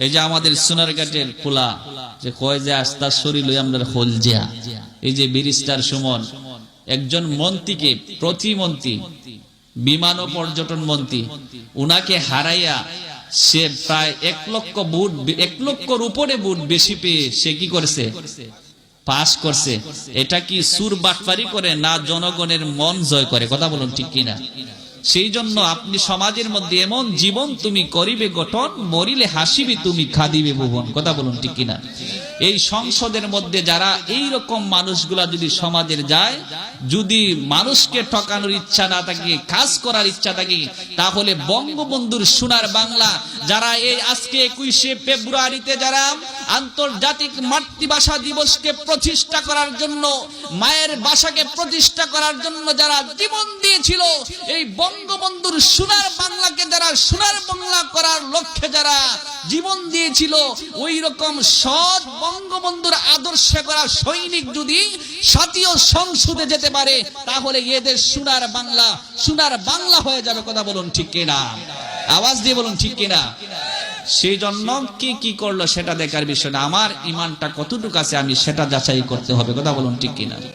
এই যে আমাদের সোনারঘাটের পোলা যে কয় যে আস্তা শরীর লই আমরা হলজিয়া, এই যে ব্যারিস্টার সুমন একজন মন্ত্রীকে, প্রতিমন্ত্রী, বিমান ও পর্যটন মন্ত্রী, উনাকে হারাইয়া সে প্রায় 1 লক্ষ ভোট, 1 লক্ষর উপরে ভোট বেশি পেয়ে সে কি করেছে? পাস করছে। এটা কি সুর বাটপারি করে না জনগণের মন জয় করে? কথা বলুন ঠিক কিনা? সেই জন্য আপনি সমাজের মধ্যে এমন জীবন তুমি করিবে গঠন, মরিলে হাসিবে তুমি খাদিবে ভুবন। কথা বলুন ঠিক কিনা? এই সংসদের মধ্যে যারা এই রকম মানুষগুলা যদি সমাজের যায়, যদি মানুষকে ঠকানোর ইচ্ছা না থাকে, কাজ করার ইচ্ছা থাকে, তাহলে বঙ্গবন্ধুর সোনার বাংলা যারা এই আজকে 21শে ফেব্রুয়ারিতে যারা আন্তর্জাতিক মাতৃভাষা দিবসকে প্রতিষ্ঠা করার জন্য, মায়ের ভাষাকে প্রতিষ্ঠা করার জন্য যারা জীবন দিয়েছিল, এই বঙ্গবন্ধুর সোনার বাংলাকে যারা সোনার বাংলা করার লক্ষ্যে যারা জীবন দিয়েছিল, ওই রকম সৎ বঙ্গবন্ধুর আদর্শে করা সৈনিক যদি জাতীয় সংসদে যেতে পারে, তাহলে এদের সোনার বাংলা হয়ে যাবে। কথা বলুন ঠিক কিনা? আওয়াজ দিয়ে বলুন ঠিক কিনা? সেই জন্য কি করলো সেটা দেখার বিষয় না, আমার ইমানটা কতটুকু আছে আমি সেটা যাচাই করতে হবে। কথা বলুন ঠিক কিনা?